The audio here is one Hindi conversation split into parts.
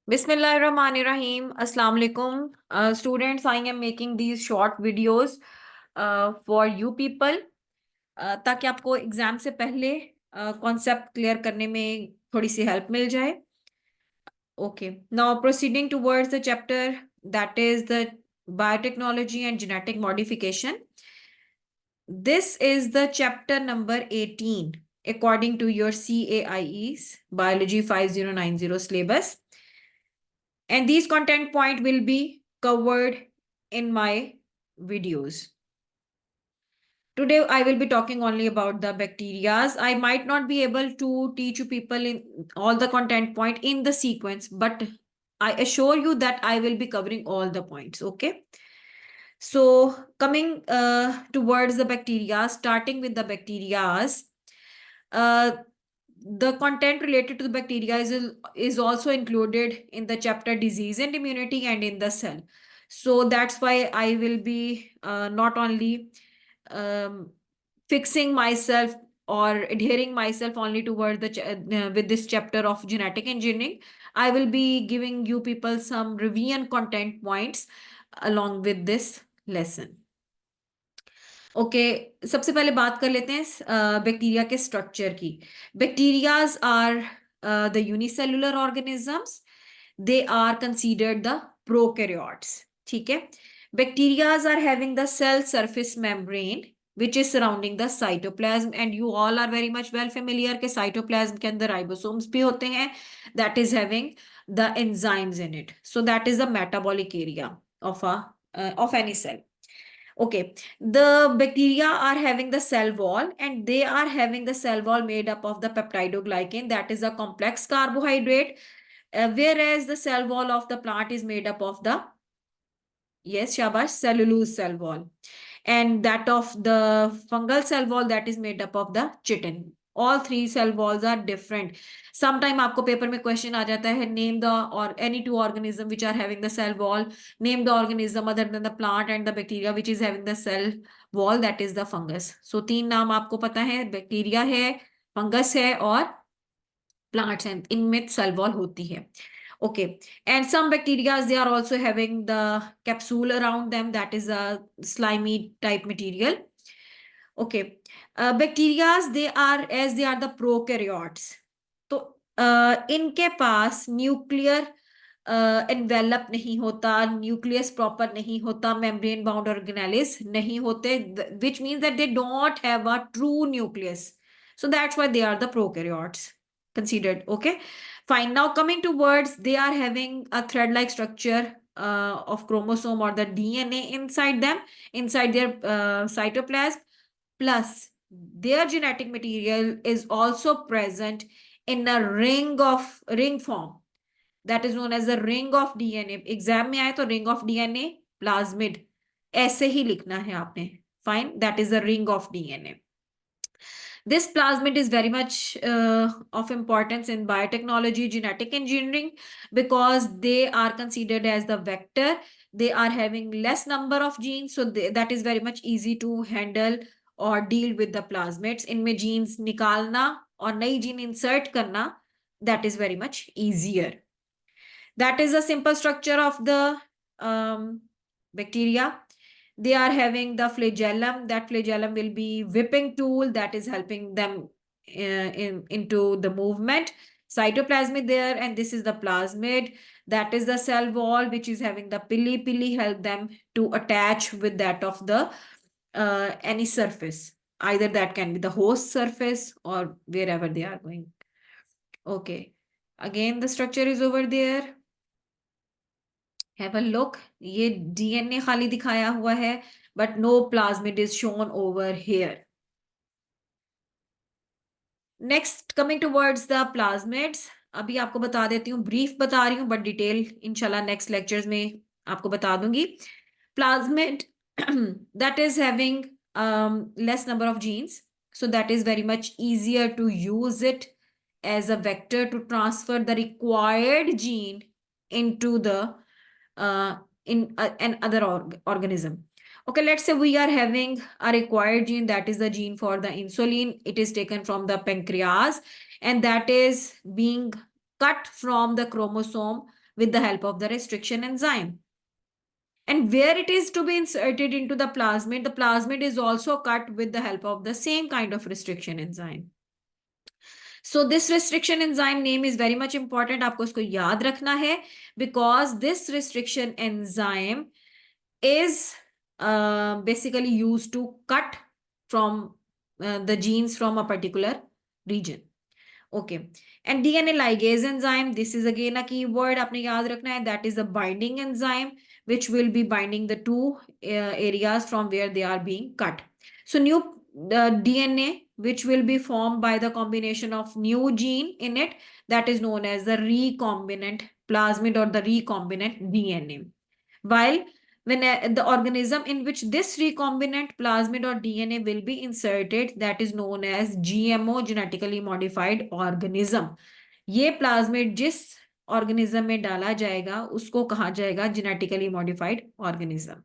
Bismillahirrahmanirrahim. Assalamu alaikum. Students, I am making these short videos for you people ताकि आपको एग्जाम से पहले कॉन्सेप्ट क्लियर करने में थोड़ी सी हेल्प मिल जाए. Okay. Now proceeding towards the chapter that is the biotechnology and genetic modification. This is the chapter number 18 according to your CAIE's Biology 5090 syllabus. And these content point will be covered in my videos. Today, I will be talking only about the bacterias. I might not be able to teach you people in all the content point in the sequence, but I assure you that I will be covering all the points. Okay. So coming towards the bacteria, starting with the bacterias, uh, the content related to the bacteria is also included in the chapter disease and immunity and in the cell. So that's why I will be not only fixing myself or adhering myself only toward the with this chapter of genetic engineering. I will be giving you people some revision content points along with this lesson. Okay सबसे पहले बात कर लेते हैं बैक्टीरिया के स्ट्रक्चर की. Bacterias are the unicellular organisms. They are considered the prokaryotes. ठीक है. Bacterias are having the cell surface membrane which is surrounding the cytoplasm, and you all are very much well familiar के cytoplasm के अंदर ribosomes भी होते हैं that is having the enzymes in it. So that is the metabolic area of any cell. Okay, the bacteria are having the cell wall, and they are having the cell wall made up of the peptidoglycan, that is a complex carbohydrate, whereas the cell wall of the plant is made up of the, yes, shabash, cellulose cell wall, and that of the fungal cell wall that is made up of the chitin. All three cell walls are different. Sometime आपको पेपर में क्वेश्चन आ जाता है, name the or any two organism which are having the cell wall, name the organism other than the plant and the bacteria which is having the cell wall, that is the fungus. So तीन नाम आपको पता है, बैक्टीरिया है, फंगस है और प्लांट्स हैं, इनमें सेल वॉल होती है. Okay, and some bacteria they are also having the capsule around them, that is a slimy type material. Okay, bacteria they are the prokaryotes. तो इनके पास न्यूक्लियर एनवेलप नहीं होता, न्यूक्लियस प्रॉपर नहीं होता, मेम्ब्रेन बाउंड ऑर्गेनेलिस नहीं होते, which means that they don't have a true nucleus. So that's why they are the prokaryotes considered. Okay, fine. Now coming to words, they are having a thread-like structure of chromosome or the DNA inside them, inside their cytoplasm, plus their genetic material is also present in a ring form, that is known as the ring of DNA. Exam में आए तो ring of DNA plasmid ऐसे ही लिखना है आपने. Fine, that is the ring of DNA. This plasmid is very much of importance in biotechnology, genetic engineering, because they are considered as the vector. They are having less number of genes, so that is very much easy to handle और deal with the plasmids. इनमें genes निकालना और नई gene insert करना, that is very much easier. That is the simple structure of the bacteria. They are having the flagellum. That flagellum will be whipping tool that is helping them into the movement. Cytoplasmid there, and this is the plasmid. That is the cell wall, which is having the pili. Pili help them to attach with that of the any surface. Either that can be the host surface or wherever they are going. Okay. Again, the structure is over there. Have a look. ये DNA खाली दिखाया हुआ है, but no plasmid is shown over here. Next, coming towards the plasmids. अभी आपको बता देती हूँ, brief बता रही हूँ, but detail इंशाल्लाह next lectures में आपको बता दूंगी. Plasmid that is having less number of genes, so that is very much easier to use it as a vector to transfer the required gene into the in another organism. Okay, let's say we are having a required gene, that is the gene for the insulin. It is taken from the pancreas, and that is being cut from the chromosome with the help of the restriction enzyme. And where it is to be inserted into the plasmid is also cut with the help of the same kind of restriction enzyme. So this restriction enzyme name is very much important. आपको इसको याद रखना है because this restriction enzyme is basically used to cut from the genes from a particular region. Okay. And DNA ligase enzyme, this is again a keyword आपने याद रखना है. That is a binding enzyme which will be binding the two areas from where they are being cut. So new DNA which will be formed by the combination of new gene in it, that is known as the recombinant plasmid or the recombinant DNA. While when the organism in which this recombinant plasmid or DNA will be inserted, that is known as GMO, genetically modified organism. ये प्लाज्मिड जिस ऑर्गेनिज्म में डाला जाएगा उसको कहा जाएगा जेनेटिकली मॉडिफाइड ऑर्गेनिज्म.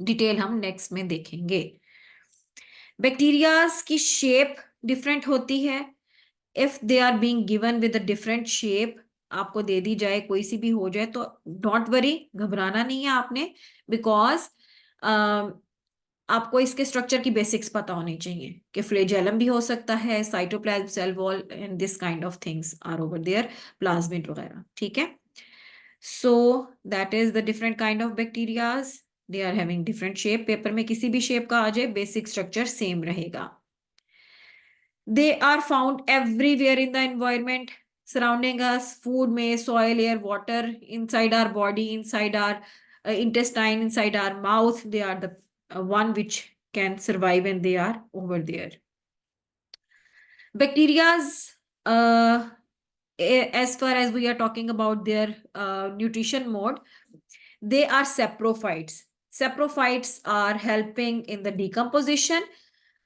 डिटेल हम नेक्स्ट में देखेंगे. बैक्टीरियाज की शेप डिफरेंट होती है. If they are being given with a different shape, आपको दे दी जाए कोई सी भी हो जाए तो डोंट वरी, घबराना नहीं है आपने, बिकॉज आपको इसके स्ट्रक्चर की बेसिक्स पता होनी चाहिए कि फ्लैजेलम भी हो सकता है, cytoplasm, cell wall and this kind of things are over there, plasmid वगैरह. ठीक है. So that is the different kind of bacterias. They are having different shape. Paper में किसी भी शेप का आ जाए, बेसिक स्ट्रक्चर सेम रहेगा. They are found everywhere in the environment surrounding us, food में, soil, air, water, inside our body, inside our intestine, inside our mouth. They are the one which can survive and they are over there. Bacteria's, as far as we are talking about their nutrition mode, they are saprophytes. Saprophytes are helping in the decomposition.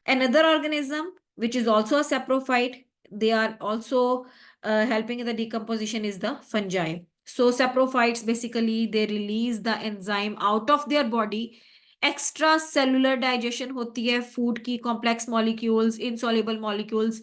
Another organism which is also a saprophyte, they are also helping in the decomposition, is the fungi. So saprophytes basically they release the enzyme out of their body. Extra cellular digestion होती है food की, complex molecules, insoluble molecules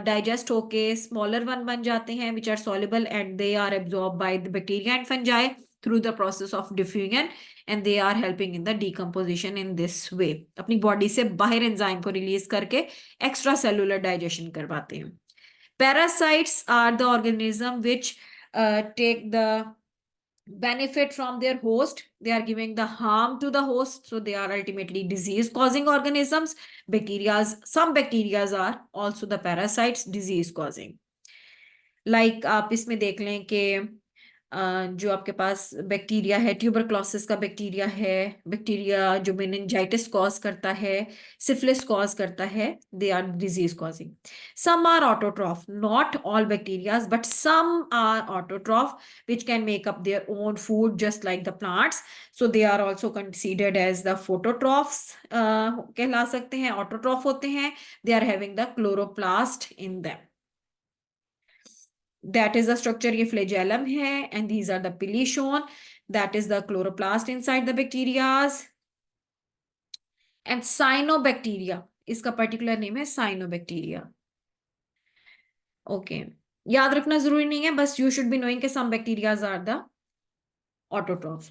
digest होके smaller one बन जाते हैं which are soluble and they are absorbed by the bacteria and fungi through the process of diffusion and they are helping in the decomposition in this way. अपनी बॉडी से बाहर एंजाइम को रिलीज करके एक्स्ट्रा सेलुलर डाइजेशन करवाते हैं. Parasites are the organism which take the benefit from their host. They are giving the harm to the host, so they are ultimately disease causing organisms. Some bacteria are also the parasites, disease causing. Like आप इसमें देख लें कि जो आपके पास बैक्टीरिया है, ट्यूबरक्लोसिस का बैक्टीरिया है, बैक्टीरिया जो मेनिंजाइटिस कॉज करता है, सिफिलिस कॉज करता है, they are disease causing. Some are autotroph, not all bacterias but some are autotroph which can make up their own food just like the plants. So they are also considered as the phototrophs कहला सकते हैं, ऑटोट्रॉफ होते हैं. They are having the chloroplast in them. That is the structure, ये flagellum है, and these are the pili shown. That is the chloroplast inside the bacteria. And cyanobacteria, इसका particular name है cyanobacteria. Okay, याद रखना जरूरी नहीं है, बस you should be knowing कि some bacteria are the autotroph.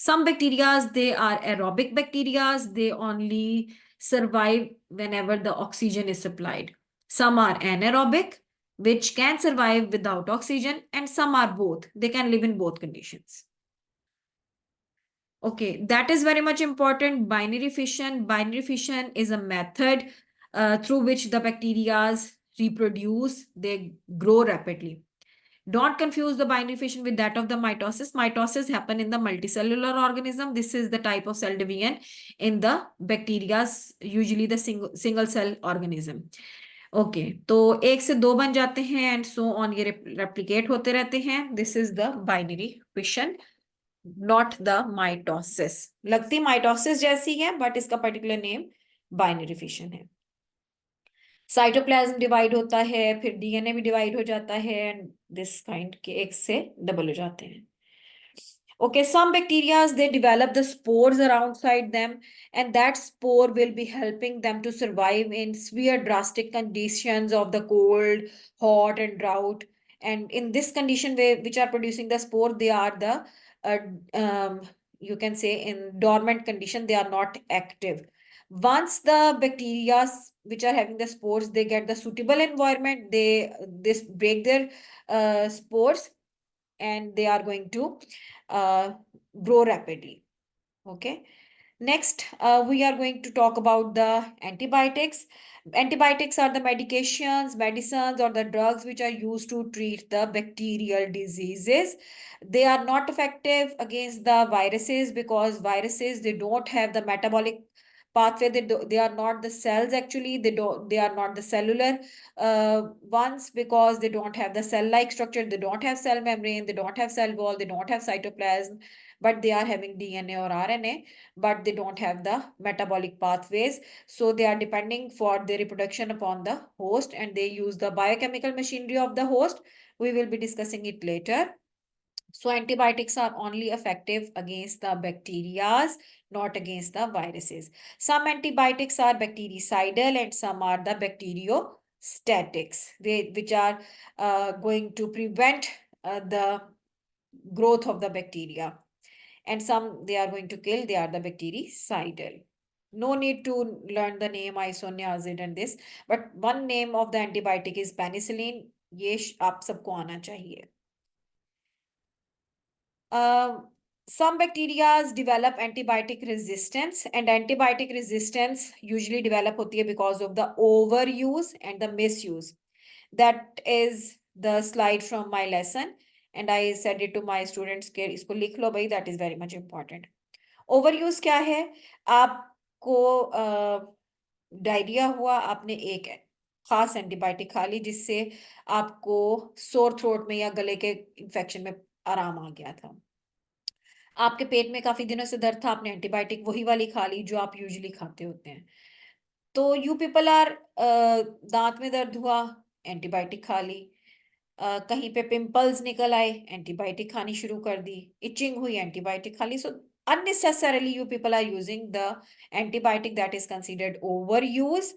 Some bacteria, they are aerobic bacteria. They only survive whenever the oxygen is supplied. Some are anaerobic, which can survive without oxygen, and some are both. They can live in both conditions. Okay, that is very much important. Binary fission. Binary fission is a method through which the bacteria reproduce. They grow rapidly. Don't confuse the binary fission with that of the mitosis. Mitosis happen in the multicellular organism. This is the type of cell division in the bacteria, usually the single cell organism. Okay तो एक से दो बन जाते हैं एंड सो ऑन, ये रेप्लिकेट होते रहते हैं. This is the binary fission, not the mitosis. लगती माइटोसिस जैसी है बट इसका पर्टिकुलर नेम बाइनरी फिशन है. साइटोप्लाज्म डिवाइड होता है, फिर डीएनए भी डिवाइड हो जाता है एंड दिस काइंड के एक से डबल हो जाते हैं. Okay, some bacteria, they develop the spores outside them, and that spore will be helping them to survive in severe drastic conditions of the cold, hot, and drought. and in this condition which are producing the spore, they are the you can say in dormant condition, they are not active. Once the bacteria which are having the spores, they get the suitable environment, they this break their spores, and they are going to uh, grow rapidly. Okay. Next, we are going to talk about the antibiotics. Antibiotics are the medications, medicines, or the drugs which are used to treat the bacterial diseases. They are not effective against the viruses because viruses, they don't have the metabolic pathway. They are not the cells actually. They are not the cellular ones because they don't have the cell-like structure. They don't have cell membrane. They don't have cell wall. They don't have cytoplasm, but they are having DNA or RNA, but they don't have the metabolic pathways. So they are depending for their reproduction upon the host, and they use the biochemical machinery of the host. We will be discussing it later. So antibiotics are only effective against the bacteria, not against the viruses. Some antibiotics are bactericidal and some are the bacteriostatics, which are going to prevent the growth of the bacteria, and some they are going to kill, they are the bactericidal. No need to learn the name isoniazid and this, but one name of the antibiotic is penicillin. ये आप सबको आना चाहिए. uh, some bacteria develop antibiotic resistance, and antibiotic resistance usually develop hoti hai because of the overuse and the misuse. That is the slide from my lesson, and I said it to my students ke isko likh lo bhai, that is very much important. Overuse क्या है? आपको डायरिया हुआ, आपने एक खास एंटीबायोटिक खा ली जिससे आपको सोर थ्रोट में या गले के इन्फेक्शन में आराम आ गया था. आपके पेट में काफी दिनों से दर्द था, आपने एंटीबायोटिक वही वाली खा ली जो आप यूजुअली खाते होते हैं. तो यू पीपल आर दांत में दर्द हुआ, एंटीबायोटिक खा ली. कहीं पे पिंपल्स निकल आए, एंटीबायोटिक खानी शुरू कर दी. इचिंग हुई, एंटीबायोटिक खा ली. सो unnecessarily you people are using the antibiotic, that is considered overuse.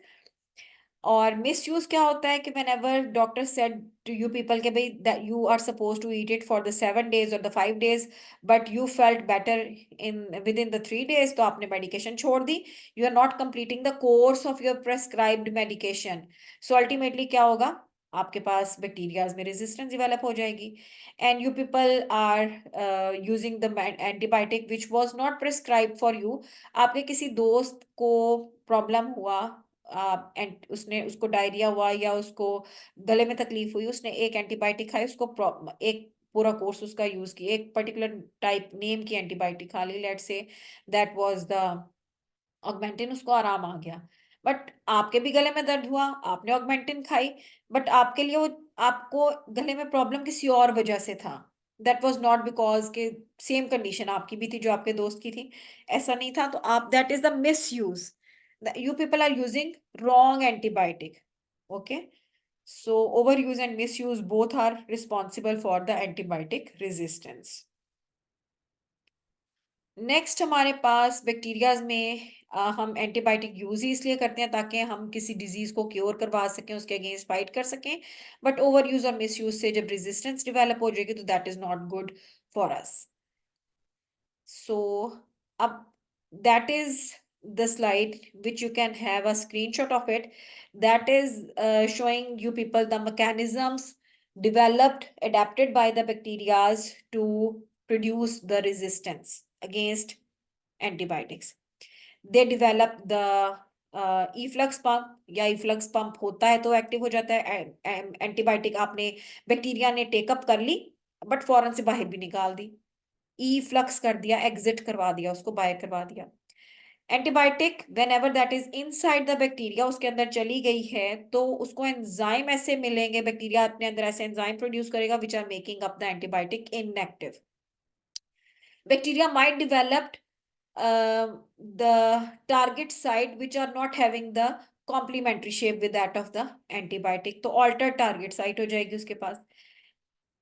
और मिसयूज क्या होता है कि whenever doctor said to you people कि भाई that you are supposed to eat it for the 7 days or the 5 days, but you felt better in within the 3 days, तो आपने medication छोड़ दी. You are not completing the course of your prescribed medication. So ultimately क्या होगा? आपके पास बैक्टीरियाज में रेजिस्टेंस डेवलप हो जाएगी. And you people are using the antibiotic which was not prescribed for you. आपके किसी दोस्त को प्रॉब्लम हुआ, एंड उसने उसको डायरिया हुआ या उसको गले में तकलीफ हुई, उसने एक एंटीबायोटिक खाई, उसको एक पूरा कोर्स उसका यूज किया, एक पर्टिकुलर टाइप नेम की एंटीबायोटिक खा ली, let's say that was the Augmentin, उसको आराम आ गया. बट आपके भी गले में दर्द हुआ, आपने ऑगमेंटिन खाई, बट आपके लिए वो आपको गले में प्रॉब्लम किसी और वजह से था. दैट वाज नॉट बिकॉज के सेम कंडीशन आपकी भी थी जो आपके दोस्त की थी, ऐसा नहीं था. तो आप, that is the miss use. You people are using wrong antibiotic. Okay. So overuse and misuse both are responsible for the antibiotic resistance. Next हमारे पास बैक्टीरियाज में हम एंटीबायोटिक यूज ही इसलिए करते हैं ताकि हम किसी डिजीज को क्योर करवा सकें, उसके अगेंस्ट फाइट कर सकें. बट ओवर यूज और मिस यूज से जब रेजिस्टेंस डेवलप हो जाएगी तो that is not good for us. So up that is the slide which you can have a screenshot of it, that is showing you people the mechanisms developed, adapted by the bacteria to produce the resistance against antibiotics. They develop the efflux pump, या efflux pump होता है तो एक्टिव हो जाता है. एंटीबायोटिक आपने बैक्टीरिया ने टेकअप कर ली बट फौरन से बाहर भी निकाल दी, फ्लक्स कर दिया, एग्जिट करवा दिया, उसको बाहर करवा दिया. Antibiotic when ever that is inside the bacteria, उसके अंदर चली गई है तो उसको एंजाइम ऐसे मिलेंगे, बैक्टीरिया अपने अंदर ऐसे एंजाइम प्रोड्यूस करेगा which are making up the antibiotic inactive. Bacteria might developed the target site which are not having the complementary shape with that of the antibiotic, तो ऑल्टर टारगेट साइट हो जाएगी उसके पास.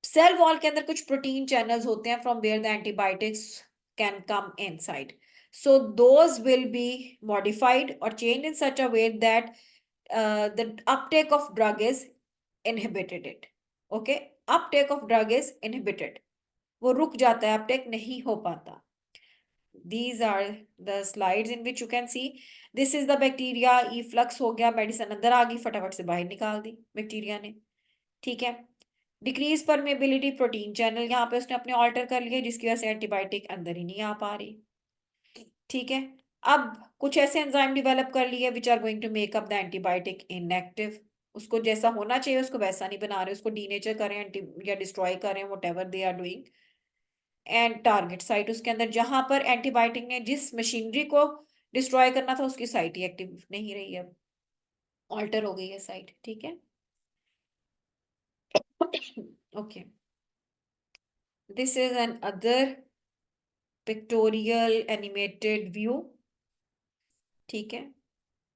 सेल वॉल के अंदर कुछ प्रोटीन चैनल्स होते हैं from where the antibiotics can come inside. So those will be modified or changed in such a way that the uptake of drug is inhibited it. Okay. Uptake of drug is inhibited, वो रुक जाता है, अपटेक नहीं हो पाता. These are the slides in which you can see this is the bacteria. efflux हो गया, मेडिसिन अंदर आ गई, फटाफट से बाहर निकाल दी बैक्टीरिया ने. ठीक है. डिक्रीज परमेबिलिटी प्रोटीन चैनल, यहाँ पे उसने अपने ऑल्टर कर लिए जिसकी वजह से एंटीबायोटिक अंदर ही नहीं आ पा रही. ठीक है. अब कुछ ऐसे एंजाइम डेवलप कर लिए which are going to make up the antibiotic inactive. उसको जैसा होना चाहिए उसको वैसा नहीं बना रहे, उसको डीनेचर करें या डिस्ट्रॉय करें, whatever they are doing. And target site उसके अंदर जहां पर एंटीबायोटिक ने जिस मशीनरी को डिस्ट्रॉय करना था उसकी साइट ही एक्टिव नहीं रही, अब ऑल्टर हो गई है साइट. ठीक है. Okay, this is an other pictorial animated view. ठीक है.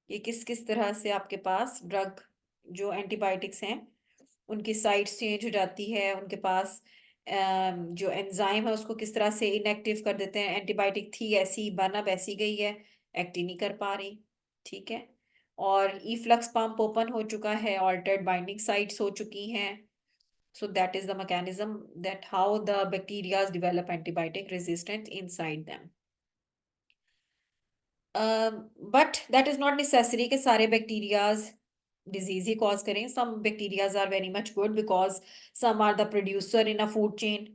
ये किस किस तरह से आपके पास ड्रग जो एंटीबायोटिक्स हैं उनकी साइट्स चेंज हो जाती है, उनके पास जो एंजाइम है उसको किस तरह से इनएक्टिव कर देते हैं. एंटीबायोटिक थी ऐसी बना वैसी गई है, एक्ट ही नहीं कर पा रही. ठीक है. और ईफ्लक्स पंप ओपन हो चुका है, ऑल्टर्ड बाइंडिंग साइट्स हो चुकी हैं. So that is the mechanism that how the bacteria develop antibiotic resistance inside them. But that is not necessary कि सारे bacterias disease ही cause करें. Some bacterias are very much good because some are the producer in a food chain.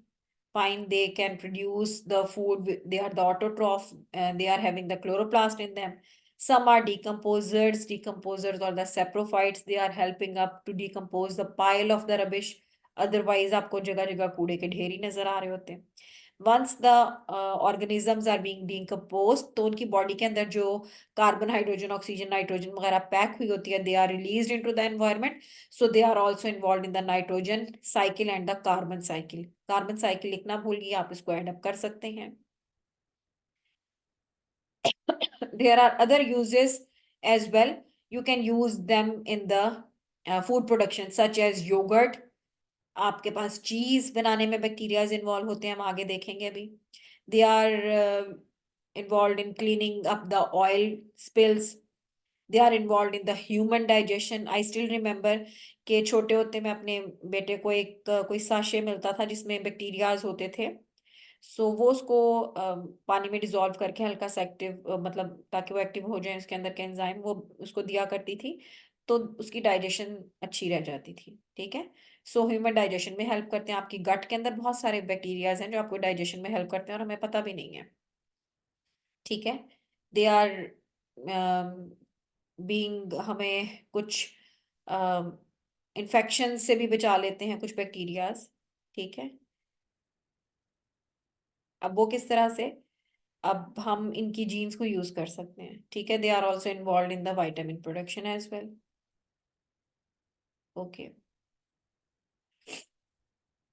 Fine, they can produce the food. They are the autotroph. They are having the chloroplast in them. Some are decomposers. Decomposers or the saprophytes. They are helping up to decompose the pile of the rubbish. Otherwise, आपको जगह जगह कूड़े के ढेर ही नजर आ रहे होते हैं. Once the organisms are being decompose, तो उनकी बॉडी के अंदर जो कार्बन, हाइड्रोजन, ऑक्सीजन, नाइट्रोजन वगैरह पैक हुई होती है, they are released into the environment. So they are also involve in the nitrogen cycle and the carbon cycle. Carbon cycle लिखना भूलिए, आप इसको एड अप कर सकते हैं. There are other uses as well. You can use them in the food production such as yogurt. आपके पास चीज बनाने में बैक्टीरियाज इन्वॉल्व होते हैं, हम आगे देखेंगे अभी. They are involved in cleaning up the oil spills. They are involved in the human digestion. I still remember कि छोटे होते में अपने बेटे को एक कोई साशे मिलता था जिसमें बैक्टीरियाज होते थे. सो वो उसको पानी में डिजोल्व करके हल्का सा एक्टिव, मतलब ताकि वो एक्टिव हो जाए उसके अंदर के एंजाइम, वो उसको दिया करती थी. तो उसकी डाइजेशन अच्छी रह जाती थी. ठीक है. सो ह्यूमन डाइजेशन में हेल्प करते हैं. आपकी गट के अंदर बहुत सारे बैक्टीरियाज हैं जो आपको डाइजेशन में हेल्प करते हैं और हमें पता भी नहीं है. ठीक है. दे आर बीइंग हमें कुछ इन्फेक्शन से भी बचा लेते हैं कुछ बैक्टीरियाज. ठीक है. अब वो किस तरह से, अब हम इनकी जीन्स को यूज कर सकते हैं. ठीक है. They are also involve in the vitamin production as well. Okay.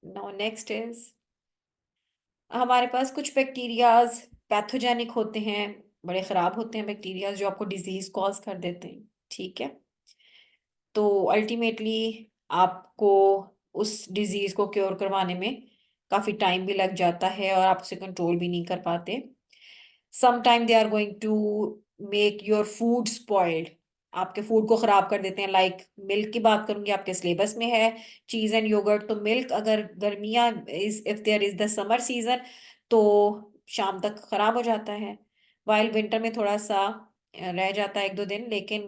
Now next is, हमारे पास कुछ बैक्टीरियाज पैथोजेनिक होते हैं, बड़े खराब होते हैं बैक्टीरियाज जो आपको डिजीज कॉज कर देते हैं. ठीक है. तो अल्टीमेटली आपको उस डिजीज को क्योर करवाने में काफी टाइम भी लग जाता है और आप उसे कंट्रोल भी नहीं कर पाते. Sometime they are going to make your food spoiled. आपके फूड को खराब कर देते हैं. लाइक मिल्क की बात करूंगी, आपके सिलेबस में है चीज एंड योगर्ट. तो मिल्क अगर गर्मियां is if there is the summer season तो शाम तक खराब हो जाता है. वाइल विंटर में थोड़ा सा रह जाता है एक दो दिन, लेकिन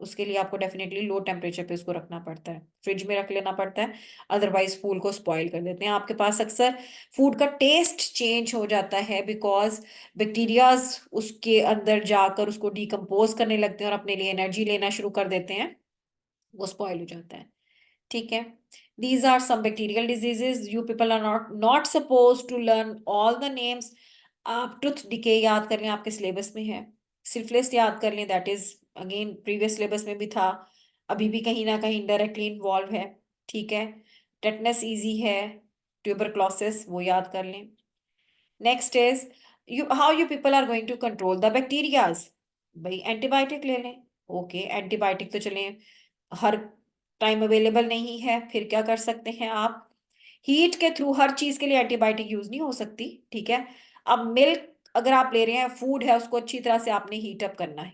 उसके लिए आपको डेफिनेटली लो टेम्परेचर पे उसको रखना पड़ता है, फ्रिज में रख लेना पड़ता है. अदरवाइज फूड को स्पॉइल कर देते हैं. आपके पास अक्सर फूड का टेस्ट चेंज हो जाता है बिकॉज बैक्टीरियाज उसके अंदर जाकर उसको डिकम्पोज करने लगते हैं और अपने लिए एनर्जी लेना शुरू कर देते हैं, वो स्पॉइल हो जाता है. ठीक है. These are some bacterial diseases. You people are not supposed to learn all the names. आप टूथ डिके याद कर लें, आपके सिलेबस में है. सिफिलिस याद कर लें, that is again previous syllabus में भी था, अभी भी कहीं ना कहीं डायरेक्टली इन्वॉल्व है. ठीक है. टेटनस इजी है. ट्यूबरक्लोसिस वो याद कर लें. Next is you how you people are going to control the bacterias. भाई एंटीबायोटिक ले लें. ओके. एंटीबायोटिक तो चलें हर टाइम अवेलेबल नहीं है, फिर क्या कर सकते हैं आप, हीट के थ्रू. हर चीज के लिए एंटीबायोटिक यूज नहीं हो सकती. ठीक है. अब मिल्क अगर आप ले रहे हैं, फूड है, उसको अच्छी तरह से आपने हीट अप करना है.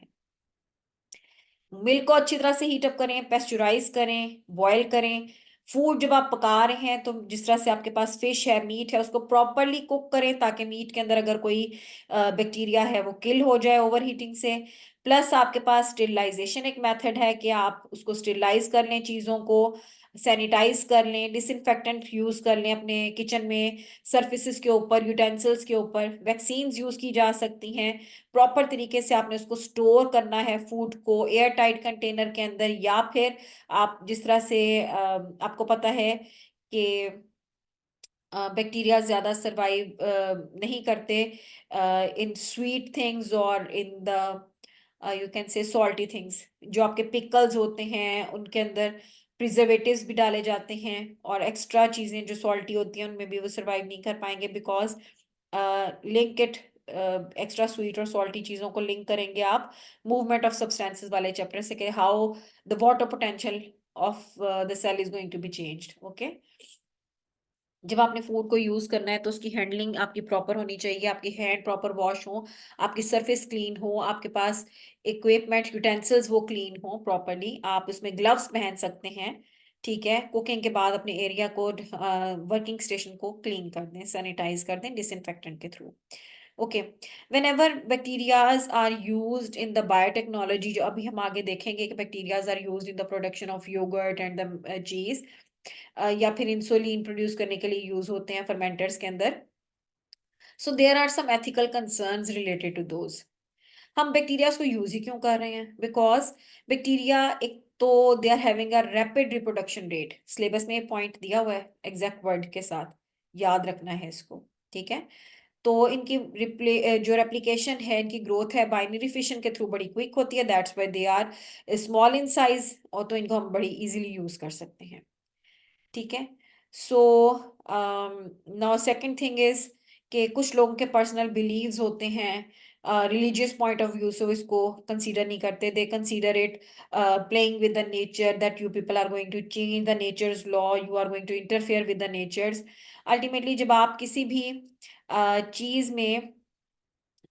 मिल्क को अच्छी तरह से हीट अप करें, पेस्चुराइज करें, बॉयल करें. फूड जब आप पका रहे हैं तो जिस तरह से आपके पास फिश है, मीट है, उसको प्रॉपरली कुक करें ताकि मीट के अंदर अगर कोई बैक्टीरिया है वो किल हो जाए ओवर हीटिंग से। प्लस आपके पास स्टेरिलाइजेशन एक मेथड है कि आप उसको स्टेरिलाइज कर लें, चीज़ों को सैनिटाइज कर लें, डिसइंफेक्टेंट यूज कर लें अपने किचन में, सर्फिसेज के ऊपर, यूटेंसिल्स के ऊपर। वैक्सीन्स यूज की जा सकती हैं। प्रॉपर तरीके से आपने उसको स्टोर करना है फूड को एयर टाइट कंटेनर के अंदर, या फिर आप जिस तरह से आपको पता है कि बैक्टीरिया ज्यादा सरवाइव नहीं करते इन स्वीट थिंग्स और in the you can say salty things. जो आपके पिकल्स होते हैं उनके अंदर प्रिजर्वेटिव्स भी डाले जाते हैं, और एक्स्ट्रा चीजें जो सॉल्टी होती हैं उनमें भी वो सरवाइव नहीं कर पाएंगे, because link it, extra sweet और सॉल्टी चीजों को लिंक करेंगे आप मूवमेंट ऑफ सब्सटेंसेस वाले चैप्टर से, कि how the water potential of the cell is going to be changed. Okay, जब आपने फूड को यूज करना है तो उसकी हैंडलिंग आपकी प्रॉपर होनी चाहिए, आपकी हैंड प्रॉपर वॉश हो, आपकी सरफेस क्लीन हो, आपके पास इक्विपमेंट यूटेंसिल्स वो क्लीन हो प्रॉपरली, आप उसमें ग्लव्स पहन सकते हैं। ठीक है, कुकिंग के बाद अपने एरिया को, वर्किंग स्टेशन को क्लीन कर दें, सैनिटाइज कर दें डिसइंफेक्टेंट के through. Okay, whenever bacterias are used in the biotechnology, जो अभी हम आगे देखेंगे कि bacterias are used in the production of yogurt and the cheese, या फिर इंसुलिन प्रोड्यूस करने के लिए यूज होते हैं फर्मेंटर्स के अंदर। So there are some ethical concerns related to those. हम बैक्टीरिया को यूज ही क्यों कर रहे हैं? बिकॉज बैक्टीरिया एक तो they are having a rapid reproduction rate. Syllabus में पॉइंट दिया हुआ है एग्जैक्ट वर्ड के साथ, याद रखना है इसको। ठीक है, तो इनकी जो रेप्लिकेशन है, इनकी ग्रोथ है बाइनरी फिशन के थ्रू बड़ी क्विक होती है, that's why they are small in size, और तो इनको हम बड़ी इजीली यूज कर सकते हैं। ठीक है, so now second thing is कि कुछ लोगों के पर्सनल बिलीव्स होते हैं, रिलीजियस पॉइंट ऑफ व्यू से इसको कंसीडर नहीं करते, they consider it playing with the nature, that you people are going to change the nature's law, you are going to interfere with the nature's. Ultimately जब आप किसी भी चीज में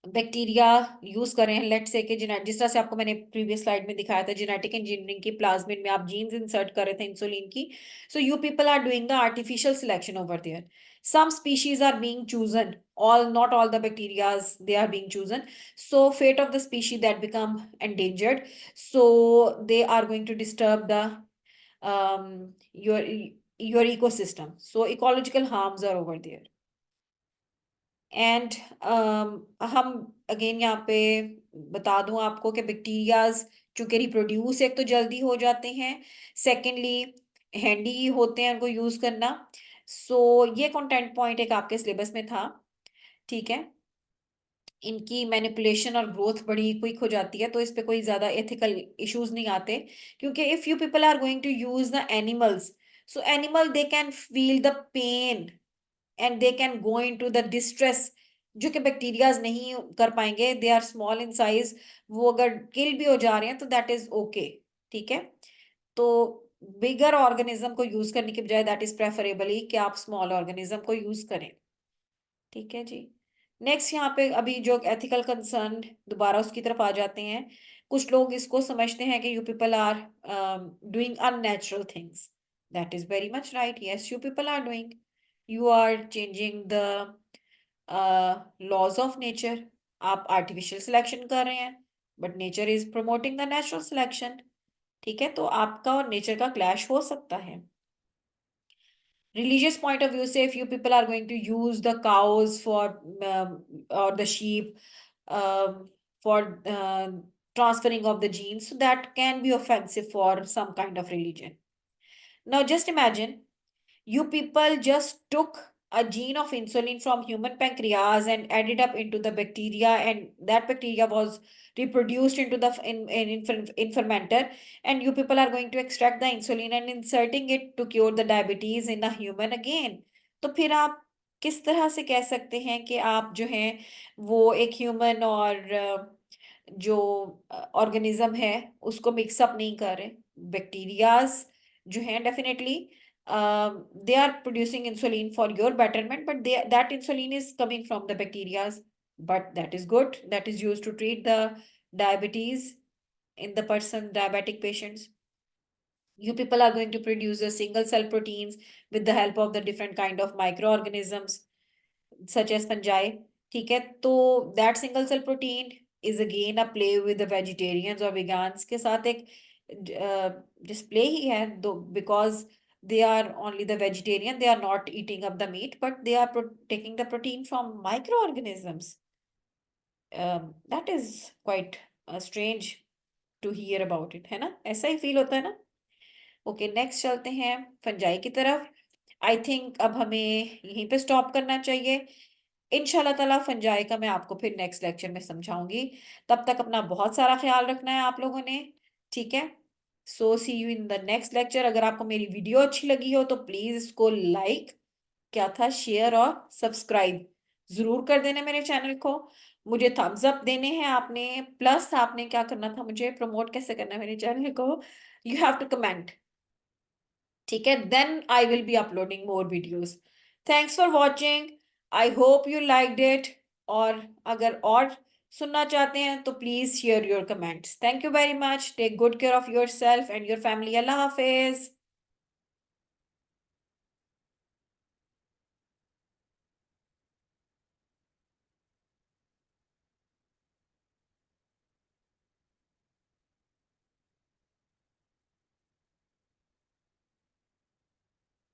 बैक्टीरिया यूज कर रहे हैं, लेट से कि जिस तरह से आपको मैंने प्रीवियस स्लाइड में दिखाया था जेनेटिक इंजीनियरिंग की, प्लाज्मिड में आप जीन्स इंसर्ट कर रहे थे इंसुलिन की। So you people are doing the artificial selection over there. some species are being chosen, all not all the bacterias they are being chosen, so fate of the species that become endangered, so they are going to disturb the um, your your ecosystem, so ecological harms are over there। And हम अगेन यहाँ पे बता दूं आपको कि बैक्टीरियाज चूंकि रिप्रोड्यूस एक तो जल्दी हो जाते हैं, सेकेंडली हैंडी होते हैं उनको यूज करना। सो ये कंटेंट पॉइंट एक आपके सिलेबस में था। ठीक है, इनकी मैनिपुलेशन और ग्रोथ बड़ी क्विक हो जाती है, तो इस पे कोई ज्यादा एथिकल इश्यूज नहीं आते, क्योंकि if you people are going to use the animals, so animal they can feel the pain and they can go in to the distress, जो कि बैक्टीरियाज नहीं कर पाएंगे, they are small in size. वो अगर किल भी हो जा रहे हैं तो दैट इज ओके। ठीक है, तो बिगर ऑर्गेनिज्म को यूज करने के बजाय दैट इज प्रेफरेबली कि आप स्मॉल ऑर्गेनिज्म को यूज करें। ठीक है जी, नेक्स्ट यहाँ पे अभी जो एथिकल कंसर्न, दोबारा उसकी तरफ आ जाते हैं। कुछ लोग इसको समझते हैं कि you people are doing unnatural things, that is very much right, yes you people are doing, you are changing the laws of nature. आप आर्टिफिशियल सिलेक्शन कर रहे हैं, but nature is promoting the natural selection. ठीक है, तो आपका और नेचर का क्लैश हो सकता है। religious point of view, say if you people are going to use the cows for or the sheep um, for transferring of the genes, so that can be offensive for some kind of religion. Now just imagine you people just took a gene of insulin from human pancreas and added up into the bacteria, and that bacteria was reproduced into the in fermenter, and you people are going to extract the insulin and inserting it to cure the diabetes in a human again। तो फिर आप किस तरह से कह सकते हैं कि आप जो हैं वो एक ह्यूमन और जो ऑर्गेनिज्म है उसको मिक्सअप नहीं कर रहे? बैक्टीरियाज जो हैं definitely they are producing insulin for your betterment, but that insulin is coming from the bacteria, but that is good, that is used to treat the diabetes in the person diabetic patients। You people are going to produce a single cell proteins with the help of the different kind of microorganisms such as fungi. ठीक है, तो that single cell protein is again a play with the vegetarians or vegans के साथ एक display ही है, दो because they are only the vegetarian, they are not eating up the meat, but they are taking the protein from microorganisms. That is quite strange to hear about it, है ना? ऐसा ही फील होता है ना? ओके, नेक्स्ट चलते हैं फंजाई की तरफ। आई थिंक अब हमें यहीं पे स्टॉप करना चाहिए। इंशाल्लाह ताला फंजाई का मैं आपको फिर नेक्स्ट लेक्चर में समझाऊंगी। तब तक अपना बहुत सारा ख्याल रखना है आप लोगों ने, ठीक है? So see you in the next lecture. अगर आपको मेरी वीडियो अच्छी लगी हो तो प्लीज इसको लाइक, क्या था, शेयर और सब्सक्राइब जरूर कर देना मेरे चैनल को। मुझे थम्स अप देने हैं आपने, प्लस आपने क्या करना था, मुझे प्रमोट कैसे करना है मेरे चैनल को, यू हैव टू कमेंट, ठीक है? Then I will be uploading more videos. Thanks for watching, I hope you liked it. और अगर और सुनना चाहते हैं तो please share your comments. Thank you very much, take good care of yourself and your family. Allah Hafiz.